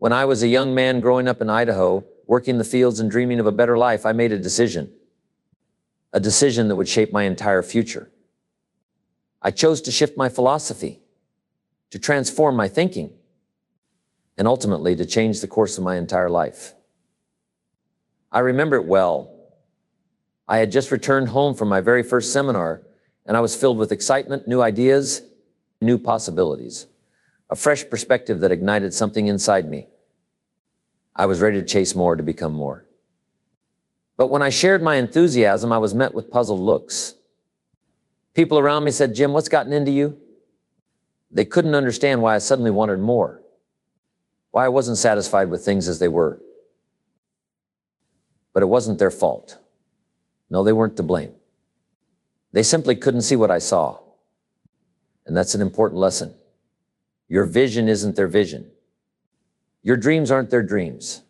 When I was a young man growing up in Idaho, working the fields and dreaming of a better life, I made a decision that would shape my entire future. I chose to shift my philosophy, to transform my thinking, and ultimately to change the course of my entire life. I remember it well. I had just returned home from my very first seminar, and I was filled with excitement, new ideas, new possibilities, a fresh perspective that ignited something inside me. I was ready to chase more, to become more. But when I shared my enthusiasm, I was met with puzzled looks. People around me said, "Jim, what's gotten into you?" They couldn't understand why I suddenly wanted more, why I wasn't satisfied with things as they were. But it wasn't their fault. No, they weren't to blame. They simply couldn't see what I saw. And that's an important lesson. Your vision isn't their vision. Your dreams aren't their dreams.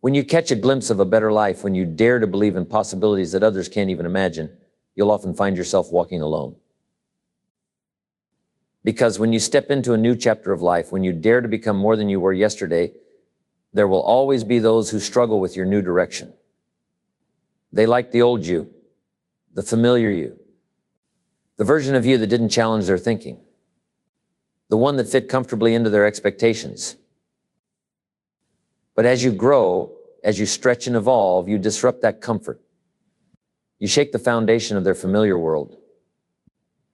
When you catch a glimpse of a better life, when you dare to believe in possibilities that others can't even imagine, you'll often find yourself walking alone. Because when you step into a new chapter of life, when you dare to become more than you were yesterday, there will always be those who struggle with your new direction. They like the old you, the familiar you, the version of you that didn't challenge their thinking, the one that fit comfortably into their expectations. But as you grow, as you stretch and evolve, you disrupt that comfort. You shake the foundation of their familiar world,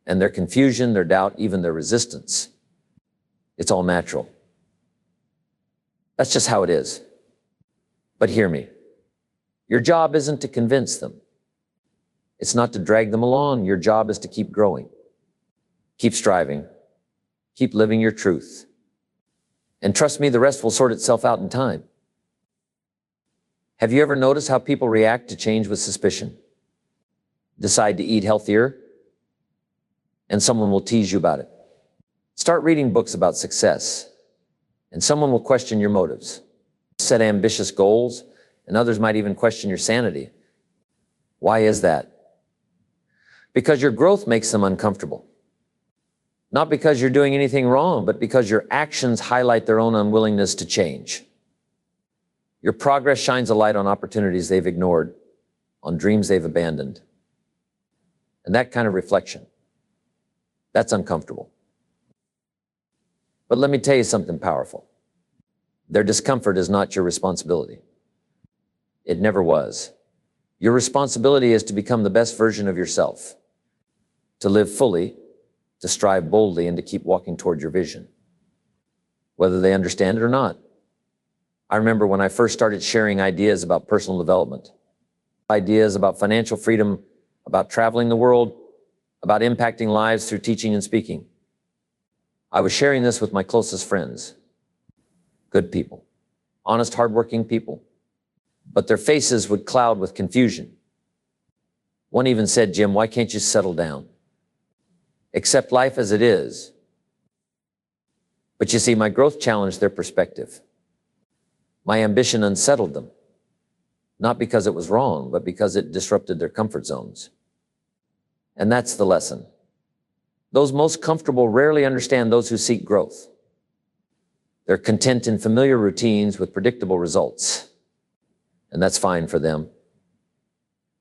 and their confusion, their doubt, even their resistance. It's all natural. That's just how it is. But hear me. Your job isn't to convince them. It's not to drag them along. Your job is to keep growing. Keep striving. Keep living your truth. And trust me, the rest will sort itself out in time. Have you ever noticed how people react to change with suspicion? Decide to eat healthier, and someone will tease you about it. Start reading books about success, and someone will question your motives. Set ambitious goals, and others might even question your sanity. Why is that? Because your growth makes them uncomfortable. Not because you're doing anything wrong, but because your actions highlight their own unwillingness to change. Your progress shines a light on opportunities they've ignored, on dreams they've abandoned. And that kind of reflection, that's uncomfortable. But let me tell you something powerful. Their discomfort is not your responsibility. It never was. Your responsibility is to become the best version of yourself, to live fully, to strive boldly, and to keep walking toward your vision, whether they understand it or not. I remember when I first started sharing ideas about personal development, ideas about financial freedom, about traveling the world, about impacting lives through teaching and speaking. I was sharing this with my closest friends, good people, honest, hardworking people, but their faces would cloud with confusion. One even said, "Jim, why can't you settle down? Accept life as it is." But you see, my growth challenged their perspective. My ambition unsettled them, not because it was wrong, but because it disrupted their comfort zones. And that's the lesson. Those most comfortable rarely understand those who seek growth. They're content in familiar routines with predictable results. And that's fine for them.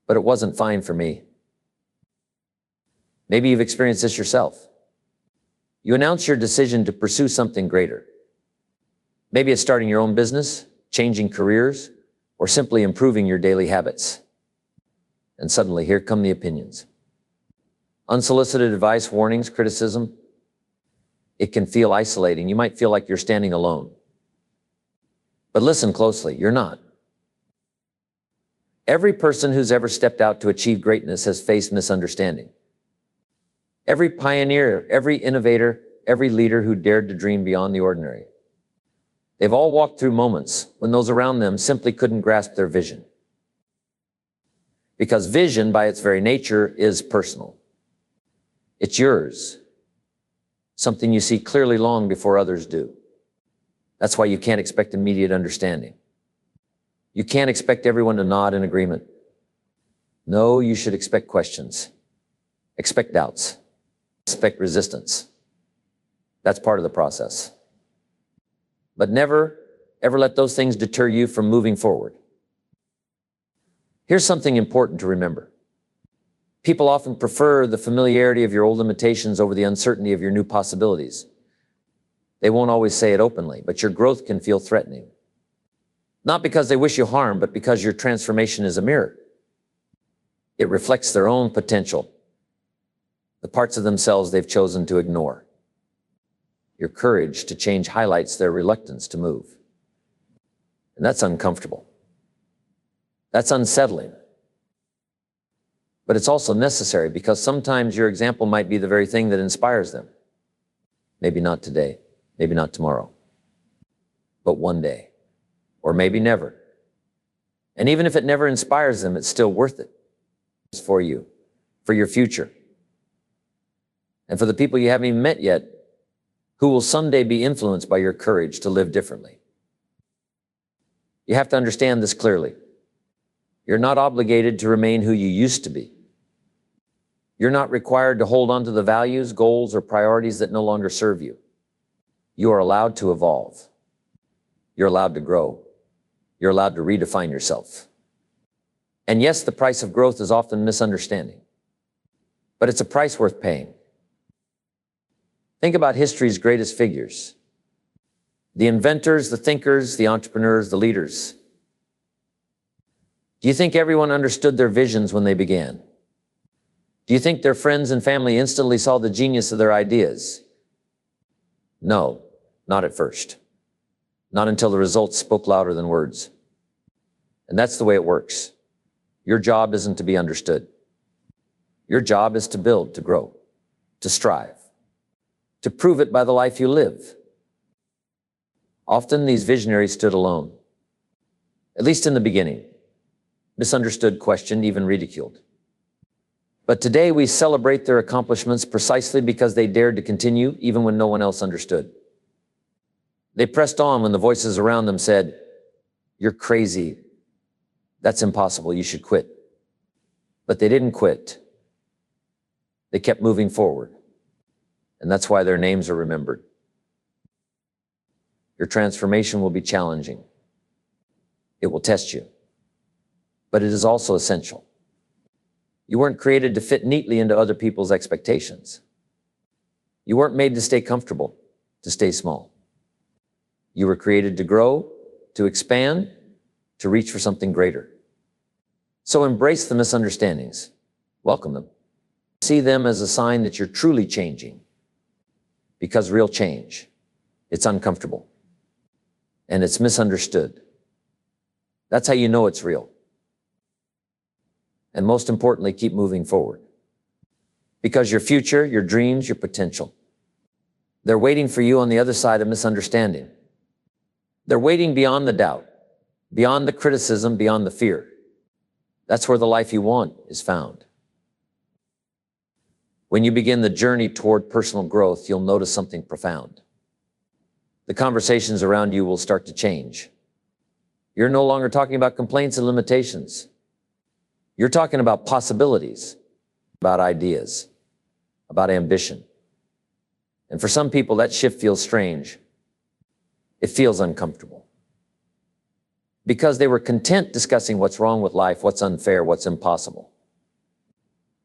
But it wasn't fine for me. Maybe you've experienced this yourself. You announce your decision to pursue something greater. Maybe it's starting your own business, changing careers, or simply improving your daily habits. And suddenly, here come the opinions. Unsolicited advice, warnings, criticism. It can feel isolating. You might feel like you're standing alone. But listen closely, you're not. Every person who's ever stepped out to achieve greatness has faced misunderstanding. Every pioneer, every innovator, every leader who dared to dream beyond the ordinary. They've all walked through moments when those around them simply couldn't grasp their vision. Because vision, by its very nature, is personal. It's yours. Something you see clearly long before others do. That's why you can't expect immediate understanding. You can't expect everyone to nod in agreement. No, you should expect questions. Expect doubts. Expect resistance. That's part of the process. But never, ever let those things deter you from moving forward. Here's something important to remember. People often prefer the familiarity of your old limitations over the uncertainty of your new possibilities. They won't always say it openly, but your growth can feel threatening. Not because they wish you harm, but because your transformation is a mirror. It reflects their own potential, the parts of themselves they've chosen to ignore. Your courage to change highlights their reluctance to move. And that's uncomfortable. That's unsettling. But it's also necessary, because sometimes your example might be the very thing that inspires them. Maybe not today, maybe not tomorrow, but one day, or maybe never. And even if it never inspires them, it's still worth it. It's for you, for your future, and for the people you haven't even met yet, who will someday be influenced by your courage to live differently. You have to understand this clearly. You're not obligated to remain who you used to be. You're not required to hold on to the values, goals, or priorities that no longer serve you. You are allowed to evolve. You're allowed to grow. You're allowed to redefine yourself. And yes, the price of growth is often misunderstanding, but it's a price worth paying. Think about history's greatest figures. The inventors, the thinkers, the entrepreneurs, the leaders. Do you think everyone understood their visions when they began? Do you think their friends and family instantly saw the genius of their ideas? No, not at first. Not until the results spoke louder than words. And that's the way it works. Your job isn't to be understood. Your job is to build, to grow, to strive, to prove it by the life you live. Often these visionaries stood alone, at least in the beginning, misunderstood, questioned, even ridiculed. But today we celebrate their accomplishments precisely because they dared to continue even when no one else understood. They pressed on when the voices around them said, "You're crazy. That's impossible. You should quit." But they didn't quit. They kept moving forward. And that's why their names are remembered. Your transformation will be challenging. It will test you. But it is also essential. You weren't created to fit neatly into other people's expectations. You weren't made to stay comfortable, to stay small. You were created to grow, to expand, to reach for something greater. So embrace the misunderstandings. Welcome them. See them as a sign that you're truly changing. Because real change, it's uncomfortable. And it's misunderstood. That's how you know it's real. And most importantly, keep moving forward. Because your future, your dreams, your potential, they're waiting for you on the other side of misunderstanding. They're waiting beyond the doubt, beyond the criticism, beyond the fear. That's where the life you want is found. When you begin the journey toward personal growth, you'll notice something profound. The conversations around you will start to change. You're no longer talking about complaints and limitations. You're talking about possibilities, about ideas, about ambition. And for some people, that shift feels strange. It feels uncomfortable. Because they were content discussing what's wrong with life, what's unfair, what's impossible.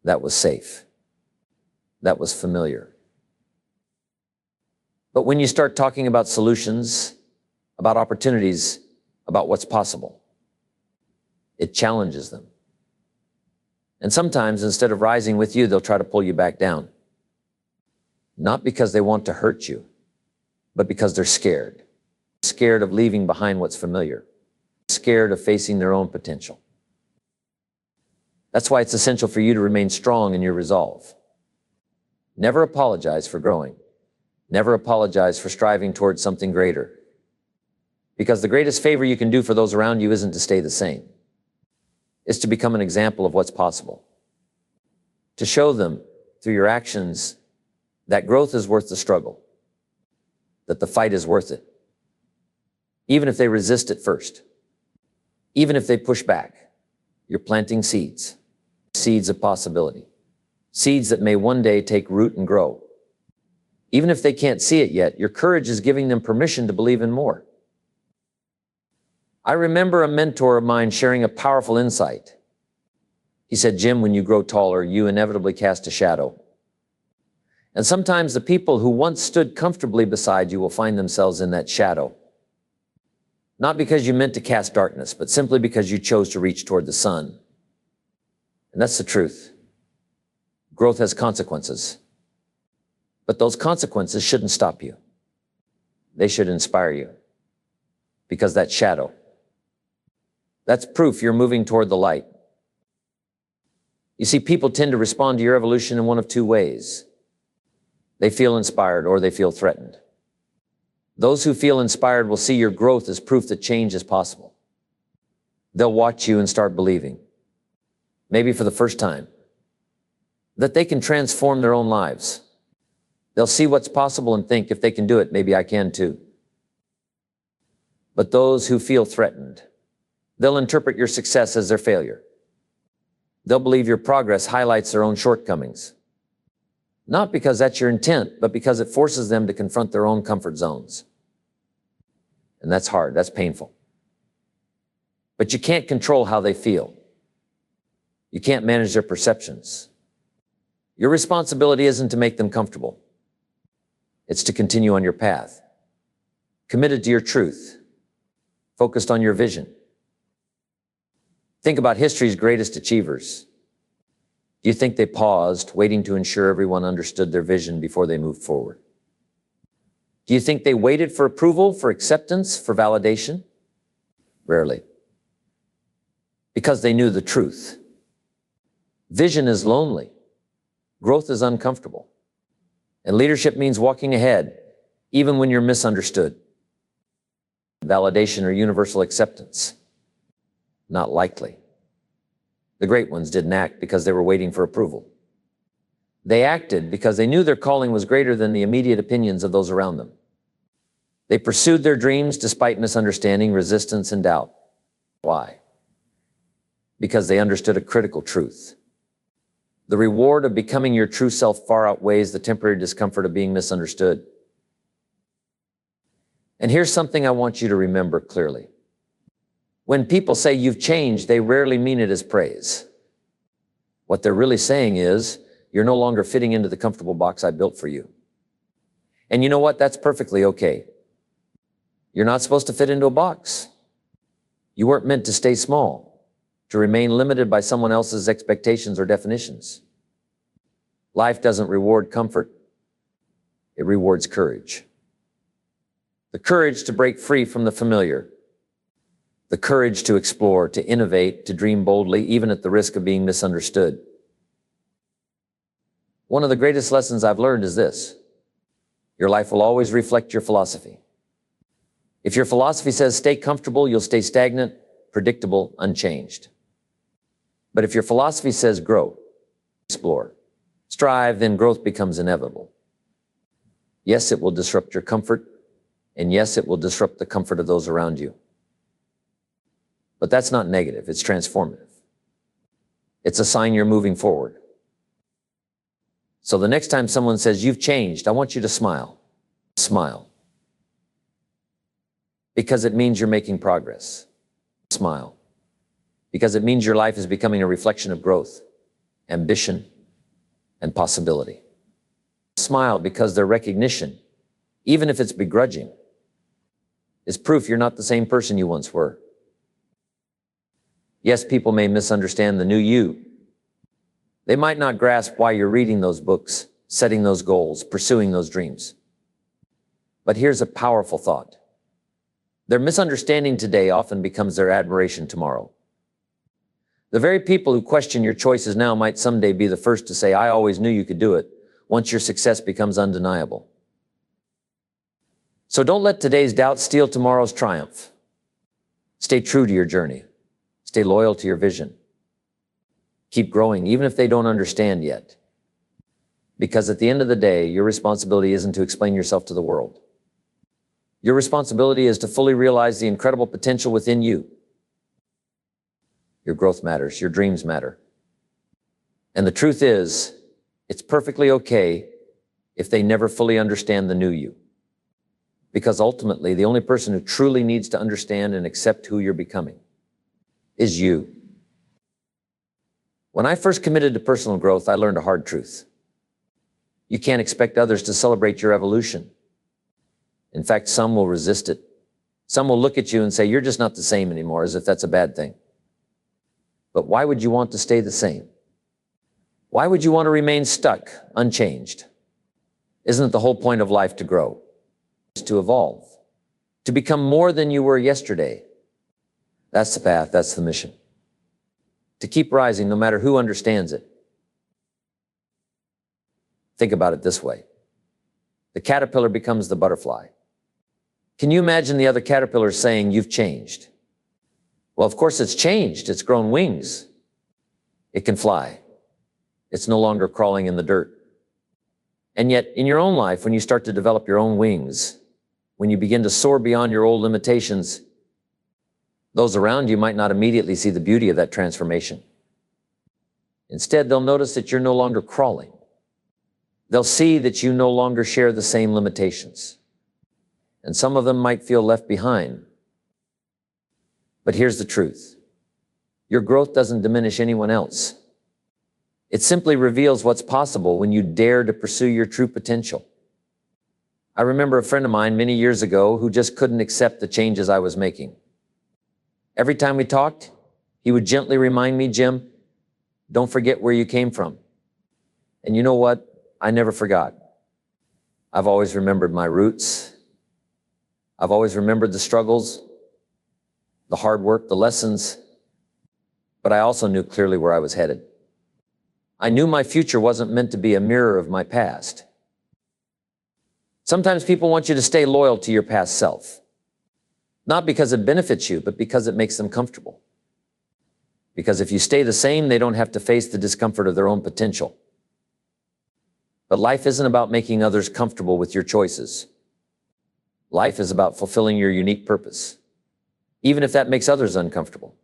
That was safe. That was familiar. But when you start talking about solutions, about opportunities, about what's possible, it challenges them. And sometimes, instead of rising with you, they'll try to pull you back down. Not because they want to hurt you, but because they're scared. Scared of leaving behind what's familiar. Scared of facing their own potential. That's why it's essential for you to remain strong in your resolve. Never apologize for growing. Never apologize for striving towards something greater. Because the greatest favor you can do for those around you isn't to stay the same. It's to become an example of what's possible. To show them through your actions that growth is worth the struggle. That the fight is worth it. Even if they resist at first. Even if they push back. You're planting seeds. Seeds of possibility. Seeds that may one day take root and grow. Even if they can't see it yet, your courage is giving them permission to believe in more. I remember a mentor of mine sharing a powerful insight. He said, Jim, when you grow taller, you inevitably cast a shadow. And sometimes the people who once stood comfortably beside you will find themselves in that shadow. Not because you meant to cast darkness, but simply because you chose to reach toward the sun. And that's the truth. Growth has consequences. But those consequences shouldn't stop you. They should inspire you. Because that shadow, that's proof you're moving toward the light. You see, people tend to respond to your evolution in one of two ways. They feel inspired or they feel threatened. Those who feel inspired will see your growth as proof that change is possible. They'll watch you and start believing, maybe for the first time, that they can transform their own lives. They'll see what's possible and think, if they can do it, maybe I can too. But those who feel threatened, they'll interpret your success as their failure. They'll believe your progress highlights their own shortcomings. Not because that's your intent, but because it forces them to confront their own comfort zones. And that's hard, that's painful. But you can't control how they feel. You can't manage their perceptions. Your responsibility isn't to make them comfortable. It's to continue on your path, committed to your truth, focused on your vision. Think about history's greatest achievers. Do you think they paused, waiting to ensure everyone understood their vision before they moved forward? Do you think they waited for approval, for acceptance, for validation? Rarely. Because they knew the truth. Vision is lonely. Growth is uncomfortable. And leadership means walking ahead, even when you're misunderstood. Validation or universal acceptance? Not likely. The great ones didn't act because they were waiting for approval. They acted because they knew their calling was greater than the immediate opinions of those around them. They pursued their dreams despite misunderstanding, resistance, and doubt. Why? Because they understood a critical truth. The reward of becoming your true self far outweighs the temporary discomfort of being misunderstood. And here's something I want you to remember clearly. When people say you've changed, they rarely mean it as praise. What they're really saying is, you're no longer fitting into the comfortable box I built for you. And you know what? That's perfectly okay. You're not supposed to fit into a box. You weren't meant to stay small, to remain limited by someone else's expectations or definitions. Life doesn't reward comfort. It rewards courage. The courage to break free from the familiar. The courage to explore, to innovate, to dream boldly, even at the risk of being misunderstood. One of the greatest lessons I've learned is this: your life will always reflect your philosophy. If your philosophy says stay comfortable, you'll stay stagnant, predictable, unchanged. But if your philosophy says grow, explore, strive, then growth becomes inevitable. Yes, it will disrupt your comfort, and yes, it will disrupt the comfort of those around you. But that's not negative, it's transformative. It's a sign you're moving forward. So the next time someone says you've changed, I want you to smile. Smile. Because it means you're making progress. Smile. Because it means your life is becoming a reflection of growth, ambition, and possibility. Smile because their recognition, even if it's begrudging, is proof you're not the same person you once were. Yes, people may misunderstand the new you. They might not grasp why you're reading those books, setting those goals, pursuing those dreams. But here's a powerful thought. Their misunderstanding today often becomes their admiration tomorrow. The very people who question your choices now might someday be the first to say, I always knew you could do it, once your success becomes undeniable. So don't let today's doubt steal tomorrow's triumph. Stay true to your journey. Stay loyal to your vision. Keep growing, even if they don't understand yet. Because at the end of the day, your responsibility isn't to explain yourself to the world. Your responsibility is to fully realize the incredible potential within you. Your growth matters. Your dreams matter. And the truth is, it's perfectly okay if they never fully understand the new you. Because ultimately, the only person who truly needs to understand and accept who you're becoming is you. When I first committed to personal growth, I learned a hard truth. You can't expect others to celebrate your evolution. In fact, some will resist it. Some will look at you and say, you're just not the same anymore, as if that's a bad thing. But why would you want to stay the same? Why would you want to remain stuck, unchanged? Isn't it the whole point of life to grow? It's to evolve, to become more than you were yesterday. That's the path, that's the mission. To keep rising no matter who understands it. Think about it this way. The caterpillar becomes the butterfly. Can you imagine the other caterpillars saying, you've changed? Well, of course it's changed. It's grown wings. It can fly. It's no longer crawling in the dirt. And yet, in your own life, when you start to develop your own wings, when you begin to soar beyond your old limitations, those around you might not immediately see the beauty of that transformation. Instead, they'll notice that you're no longer crawling. They'll see that you no longer share the same limitations. And some of them might feel left behind. But here's the truth. Your growth doesn't diminish anyone else. It simply reveals what's possible when you dare to pursue your true potential. I remember a friend of mine many years ago who just couldn't accept the changes I was making. Every time we talked, he would gently remind me, Jim, don't forget where you came from. And you know what? I never forgot. I've always remembered my roots. I've always remembered the struggles, the hard work, the lessons, but I also knew clearly where I was headed. I knew my future wasn't meant to be a mirror of my past. Sometimes people want you to stay loyal to your past self, not because it benefits you, but because it makes them comfortable. Because if you stay the same, they don't have to face the discomfort of their own potential. But life isn't about making others comfortable with your choices. Life is about fulfilling your unique purpose, even if that makes others uncomfortable.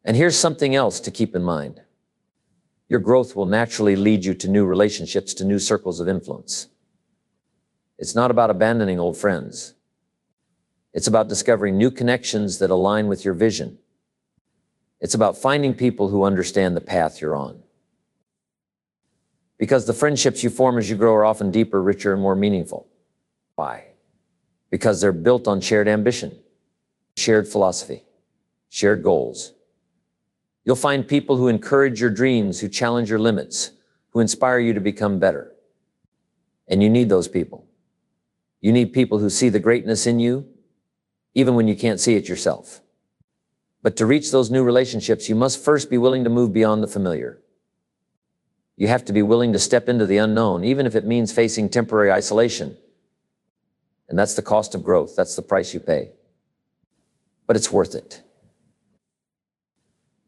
And here's something else to keep in mind. Your growth will naturally lead you to new relationships, to new circles of influence. It's not about abandoning old friends. It's about discovering new connections that align with your vision. It's about finding people who understand the path you're on. Because the friendships you form as you grow are often deeper, richer, and more meaningful. Why? Because they're built on shared ambition, shared philosophy, shared goals. You'll find people who encourage your dreams, who challenge your limits, who inspire you to become better. And you need those people. You need people who see the greatness in you, even when you can't see it yourself. But to reach those new relationships, you must first be willing to move beyond the familiar. You have to be willing to step into the unknown, even if it means facing temporary isolation. And that's the cost of growth. That's the price you pay. But it's worth it.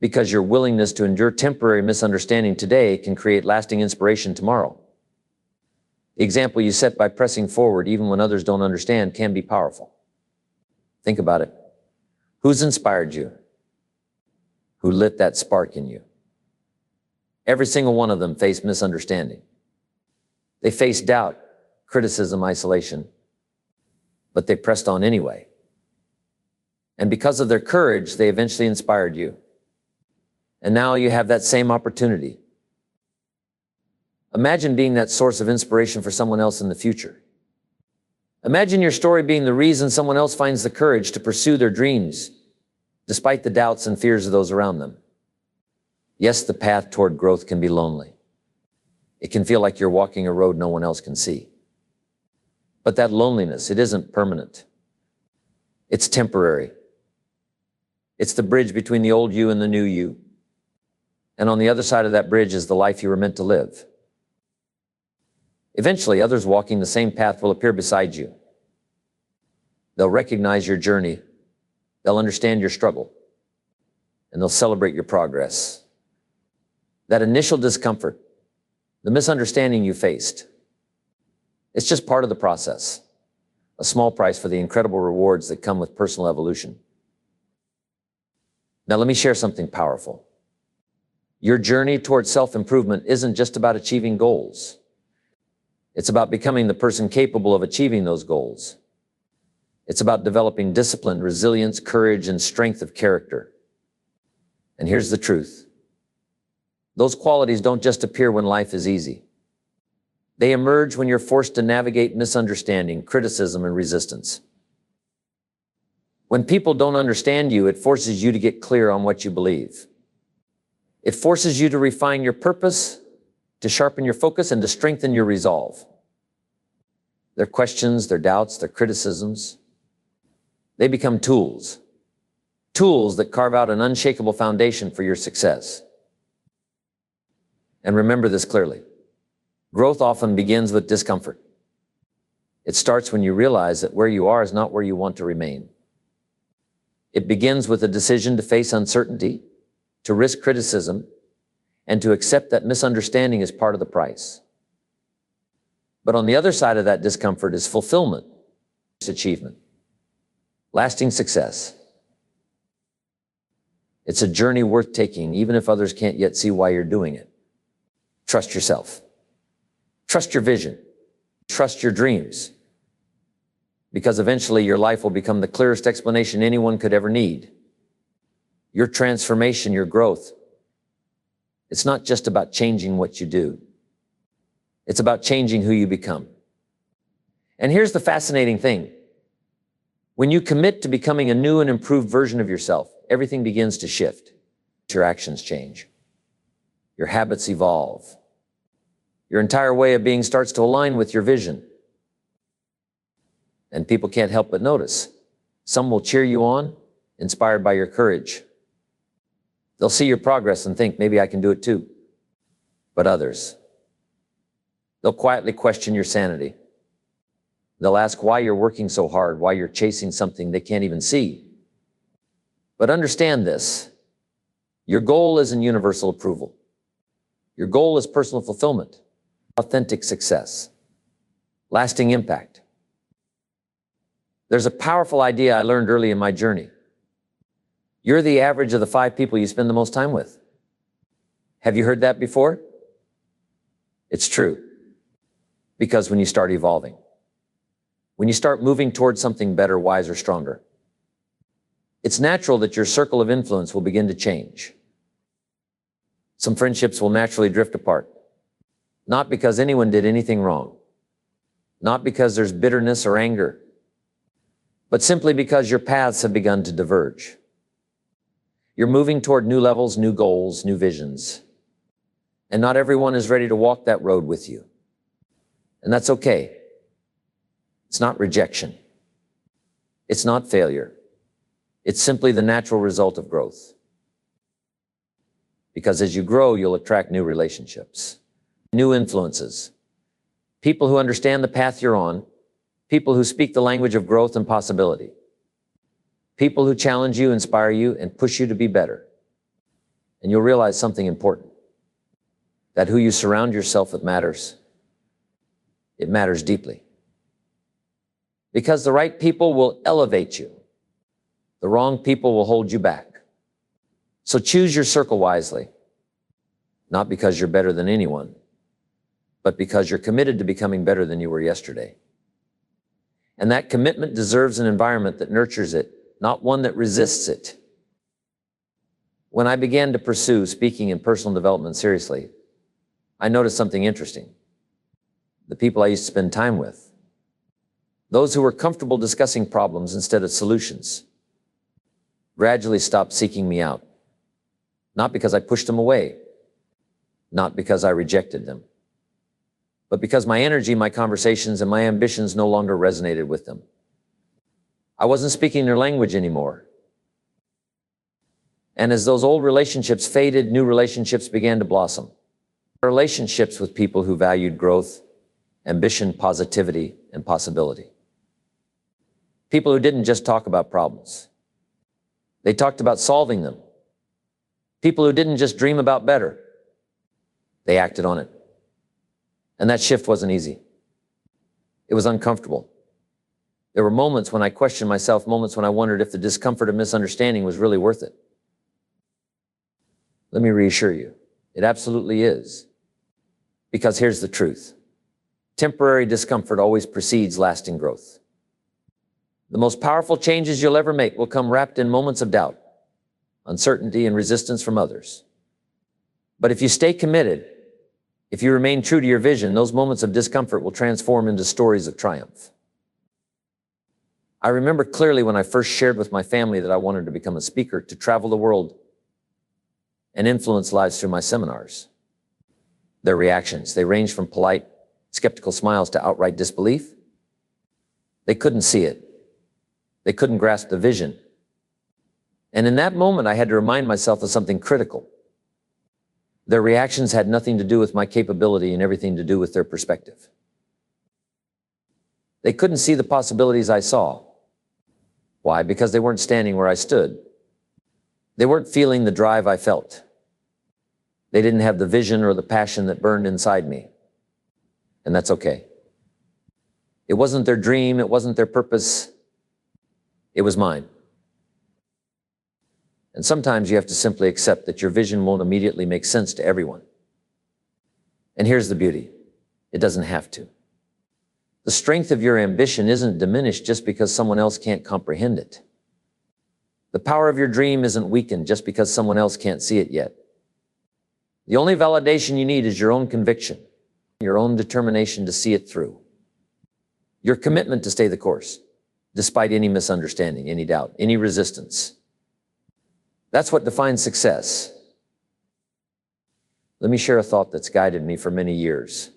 Because your willingness to endure temporary misunderstanding today can create lasting inspiration tomorrow. The example you set by pressing forward, even when others don't understand, can be powerful. Think about it. Who's inspired you? Who lit that spark in you? Every single one of them faced misunderstanding. They faced doubt, criticism, isolation, but they pressed on anyway. And because of their courage, they eventually inspired you. And now you have that same opportunity. Imagine being that source of inspiration for someone else in the future. Imagine your story being the reason someone else finds the courage to pursue their dreams, despite the doubts and fears of those around them. Yes, the path toward growth can be lonely. It can feel like you're walking a road no one else can see. But that loneliness, it isn't permanent. It's temporary. It's the bridge between the old you and the new you. And on the other side of that bridge is the life you were meant to live. Eventually, others walking the same path will appear beside you. They'll recognize your journey. They'll understand your struggle. And they'll celebrate your progress. That initial discomfort, the misunderstanding you faced, it's just part of the process. A small price for the incredible rewards that come with personal evolution. Now let me share something powerful. Your journey towards self-improvement isn't just about achieving goals. It's about becoming the person capable of achieving those goals. It's about developing discipline, resilience, courage, and strength of character. And here's the truth. Those qualities don't just appear when life is easy. They emerge when you're forced to navigate misunderstanding, criticism, and resistance. When people don't understand you, it forces you to get clear on what you believe. It forces you to refine your purpose, to sharpen your focus, and to strengthen your resolve. Their questions, their doubts, their criticisms, they become tools. Tools that carve out an unshakable foundation for your success. And remember this clearly. Growth often begins with discomfort. It starts when you realize that where you are is not where you want to remain. It begins with a decision to face uncertainty, to risk criticism, and to accept that misunderstanding is part of the price. But on the other side of that discomfort is fulfillment, achievement, lasting success. It's a journey worth taking, even if others can't yet see why you're doing it. Trust yourself. Trust your vision. Trust your dreams. Because eventually your life will become the clearest explanation anyone could ever need. Your transformation, your growth. It's not just about changing what you do. It's about changing who you become. And here's the fascinating thing. When you commit to becoming a new and improved version of yourself, everything begins to shift. Your actions change. Your habits evolve. Your entire way of being starts to align with your vision. And people can't help but notice. Some will cheer you on, inspired by your courage. They'll see your progress and think, maybe I can do it too. But others, they'll quietly question your sanity. They'll ask why you're working so hard, why you're chasing something they can't even see. But understand this. Your goal isn't universal approval. Your goal is personal fulfillment, authentic success, lasting impact. There's a powerful idea I learned early in my journey. You're the average of the 5 people you spend the most time with. Have you heard that before? It's true. Because when you start evolving, when you start moving towards something better, wiser, stronger, it's natural that your circle of influence will begin to change. Some friendships will naturally drift apart. Not because anyone did anything wrong. Not because there's bitterness or anger. But simply because your paths have begun to diverge. You're moving toward new levels, new goals, new visions. And not everyone is ready to walk that road with you. And that's okay. It's not rejection. It's not failure. It's simply the natural result of growth. Because as you grow, you'll attract new relationships, new influences, people who understand the path you're on, people who speak the language of growth and possibility, people who challenge you, inspire you, and push you to be better. And you'll realize something important, that who you surround yourself with matters. It matters deeply. Because the right people will elevate you. The wrong people will hold you back. So choose your circle wisely, not because you're better than anyone, but because you're committed to becoming better than you were yesterday. And that commitment deserves an environment that nurtures it, not one that resists it. When I began to pursue speaking and personal development seriously, I noticed something interesting. The people I used to spend time with, those who were comfortable discussing problems instead of solutions, gradually stopped seeking me out. Not because I pushed them away, not because I rejected them, but because my energy, my conversations, and my ambitions no longer resonated with them. I wasn't speaking their language anymore. And as those old relationships faded, new relationships began to blossom. Relationships with people who valued growth, ambition, positivity, and possibility. People who didn't just talk about problems. They talked about solving them. People who didn't just dream about better. They acted on it. And that shift wasn't easy. It was uncomfortable. There were moments when I questioned myself, moments when I wondered if the discomfort of misunderstanding was really worth it. Let me reassure you, it absolutely is. Because here's the truth. Temporary discomfort always precedes lasting growth. The most powerful changes you'll ever make will come wrapped in moments of doubt, uncertainty, and resistance from others. But if you stay committed, if you remain true to your vision, those moments of discomfort will transform into stories of triumph. I remember clearly when I first shared with my family that I wanted to become a speaker, to travel the world and influence lives through my seminars. Their reactions, they ranged from polite, skeptical smiles to outright disbelief. They couldn't see it. They couldn't grasp the vision. And in that moment, I had to remind myself of something critical. Their reactions had nothing to do with my capability and everything to do with their perspective. They couldn't see the possibilities I saw. Why? Because they weren't standing where I stood. They weren't feeling the drive I felt. They didn't have the vision or the passion that burned inside me. And that's okay. It wasn't their dream. It wasn't their purpose. It was mine. And sometimes you have to simply accept that your vision won't immediately make sense to everyone. And here's the beauty. It doesn't have to. The strength of your ambition isn't diminished just because someone else can't comprehend it. The power of your dream isn't weakened just because someone else can't see it yet. The only validation you need is your own conviction, your own determination to see it through, your commitment to stay the course, despite any misunderstanding, any doubt, any resistance. That's what defines success. Let me share a thought that's guided me for many years.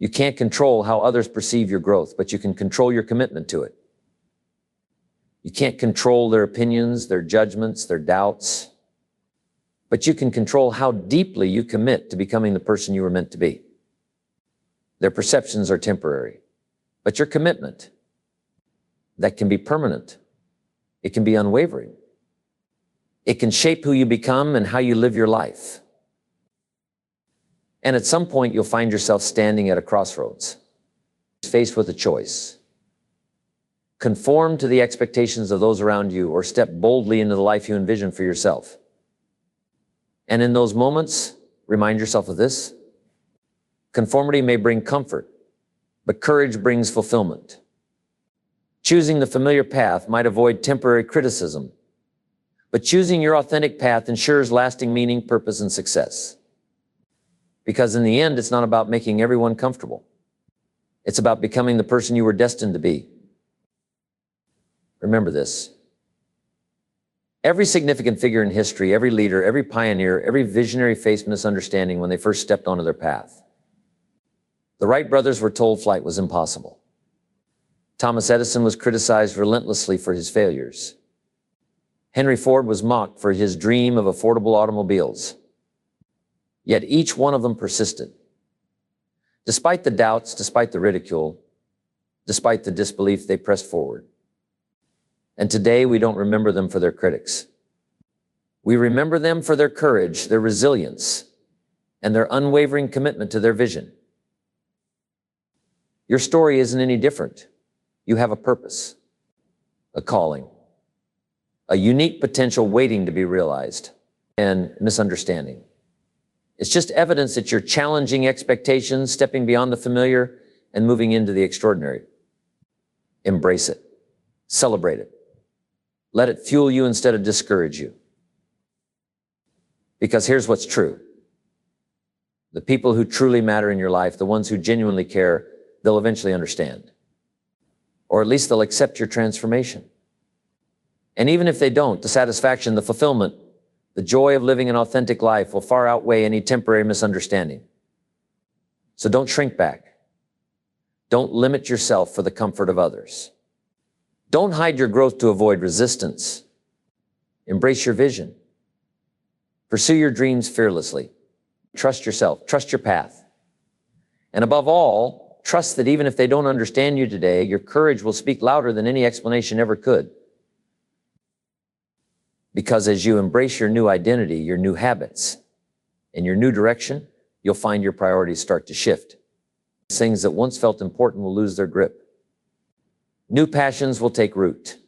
You can't control how others perceive your growth, but you can control your commitment to it. You can't control their opinions, their judgments, their doubts, but you can control how deeply you commit to becoming the person you were meant to be. Their perceptions are temporary, but your commitment, that can be permanent. It can be unwavering. It can shape who you become and how you live your life. And at some point, you'll find yourself standing at a crossroads, faced with a choice. Conform to the expectations of those around you, or step boldly into the life you envision for yourself. And in those moments, remind yourself of this. Conformity may bring comfort, but courage brings fulfillment. Choosing the familiar path might avoid temporary criticism, but choosing your authentic path ensures lasting meaning, purpose, and success. Because in the end, it's not about making everyone comfortable. It's about becoming the person you were destined to be. Remember this. Every significant figure in history, every leader, every pioneer, every visionary faced misunderstanding when they first stepped onto their path. The Wright brothers were told flight was impossible. Thomas Edison was criticized relentlessly for his failures. Henry Ford was mocked for his dream of affordable automobiles. Yet each one of them persisted. Despite the doubts, despite the ridicule, despite the disbelief, they pressed forward. And today we don't remember them for their critics. We remember them for their courage, their resilience, and their unwavering commitment to their vision. Your story isn't any different. You have a purpose, a calling, a unique potential waiting to be realized, and misunderstanding. It's just evidence that you're challenging expectations, stepping beyond the familiar, and moving into the extraordinary. Embrace it. Celebrate it. Let it fuel you instead of discourage you. Because here's what's true. The people who truly matter in your life, the ones who genuinely care, they'll eventually understand. Or at least they'll accept your transformation. And even if they don't, the satisfaction, the fulfillment, the joy of living an authentic life will far outweigh any temporary misunderstanding. So don't shrink back. Don't limit yourself for the comfort of others. Don't hide your growth to avoid resistance. Embrace your vision. Pursue your dreams fearlessly. Trust yourself. Trust your path. And above all, trust that even if they don't understand you today, your courage will speak louder than any explanation ever could. Because as you embrace your new identity, your new habits, and your new direction, you'll find your priorities start to shift. Things that once felt important will lose their grip. New passions will take root.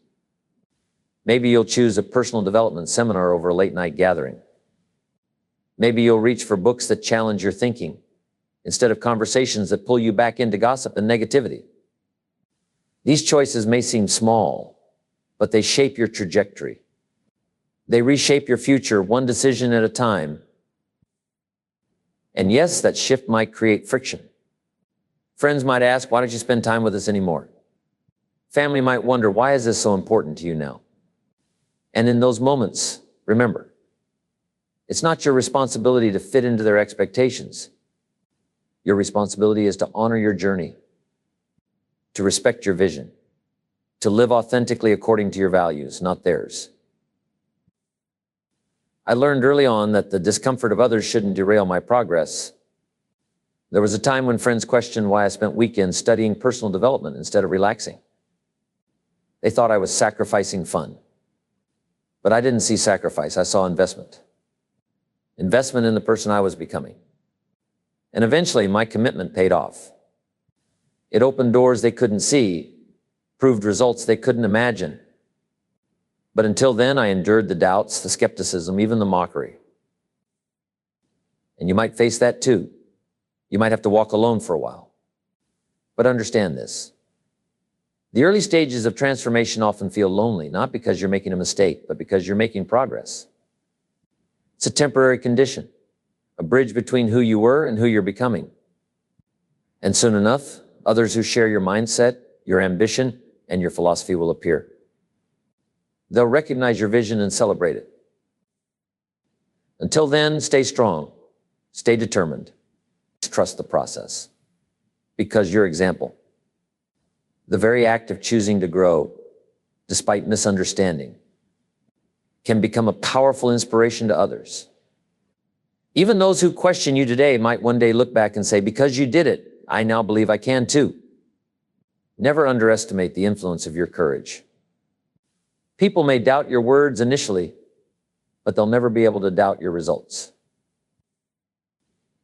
Maybe you'll choose a personal development seminar over a late-night gathering. Maybe you'll reach for books that challenge your thinking. instead of conversations that pull you back into gossip and negativity. These choices may seem small, but they shape your trajectory. They reshape your future one decision at a time. And yes, that shift might create friction. Friends might ask, why don't you spend time with us anymore? Family might wonder, why is this so important to you now? And in those moments, remember, it's not your responsibility to fit into their expectations. Your responsibility is to honor your journey, to respect your vision, to live authentically according to your values, not theirs. I learned early on that the discomfort of others shouldn't derail my progress. There was a time when friends questioned why I spent weekends studying personal development instead of relaxing. They thought I was sacrificing fun. But I didn't see sacrifice, I saw investment. Investment in the person I was becoming. And eventually my commitment paid off. It opened doors they couldn't see, proved results they couldn't imagine. But until then, I endured the doubts, the skepticism, even the mockery. And you might face that too. You might have to walk alone for a while. But understand this. The early stages of transformation often feel lonely, not because you're making a mistake, but because you're making progress. It's a temporary condition, a bridge between who you were and who you're becoming. And soon enough, others who share your mindset, your ambition, and your philosophy will appear. They'll recognize your vision and celebrate it. Until then, stay strong, stay determined, trust the process. Because your example, the very act of choosing to grow, despite misunderstanding, can become a powerful inspiration to others. Even those who question you today might one day look back and say, because you did it, I now believe I can too. Never underestimate the influence of your courage. People may doubt your words initially, but they'll never be able to doubt your results.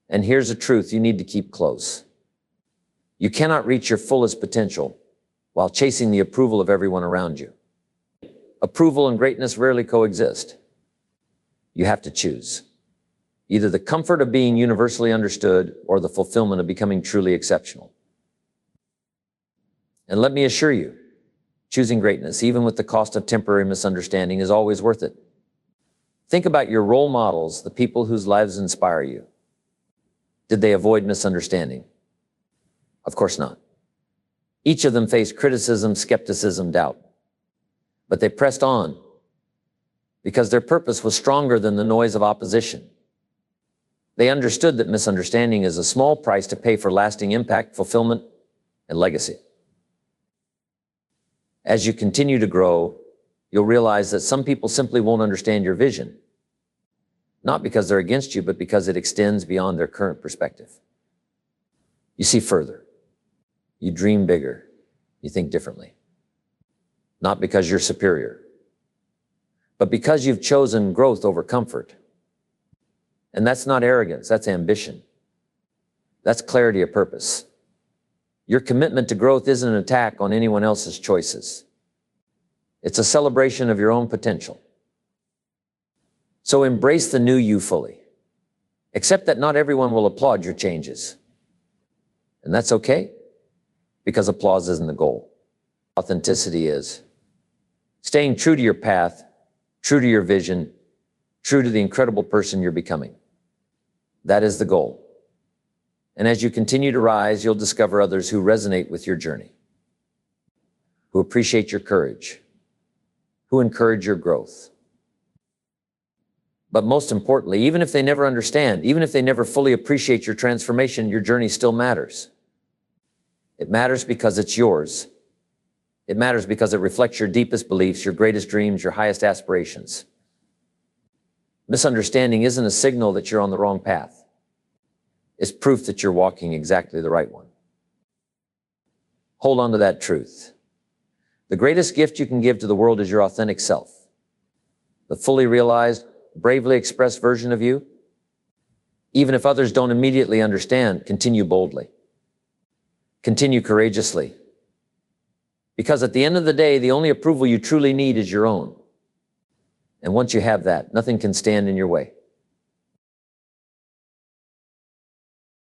And here's a truth you need to keep close. You cannot reach your fullest potential while chasing the approval of everyone around you. Approval and greatness rarely coexist. You have to choose. Either the comfort of being universally understood or the fulfillment of becoming truly exceptional. And let me assure you, choosing greatness, even with the cost of temporary misunderstanding, is always worth it. Think about your role models, the people whose lives inspire you. Did they avoid misunderstanding? Of course not. Each of them faced criticism, skepticism, doubt. But they pressed on because their purpose was stronger than the noise of opposition. They understood that misunderstanding is a small price to pay for lasting impact, fulfillment, and legacy. As you continue to grow, you'll realize that some people simply won't understand your vision, not because they're against you, but because it extends beyond their current perspective. You see further. You dream bigger. You think differently. Not because you're superior, but because you've chosen growth over comfort. And that's not arrogance, that's ambition. That's clarity of purpose. Your commitment to growth isn't an attack on anyone else's choices. It's a celebration of your own potential. So embrace the new you fully. Accept that not everyone will applaud your changes. And that's okay, because applause isn't the goal. Authenticity is. Staying true to your path, true to your vision, true to the incredible person you're becoming. That is the goal. And as you continue to rise, you'll discover others who resonate with your journey, who appreciate your courage, who encourage your growth. But most importantly, even if they never understand, even if they never fully appreciate your transformation, your journey still matters. It matters because it's yours. It matters because it reflects your deepest beliefs, your greatest dreams, your highest aspirations. Misunderstanding isn't a signal that you're on the wrong path. It's proof that you're walking exactly the right one. Hold on to that truth. The greatest gift you can give to the world is your authentic self. The fully realized, bravely expressed version of you. Even if others don't immediately understand, continue boldly. Continue courageously. Because at the end of the day, the only approval you truly need is your own. And once you have that, nothing can stand in your way.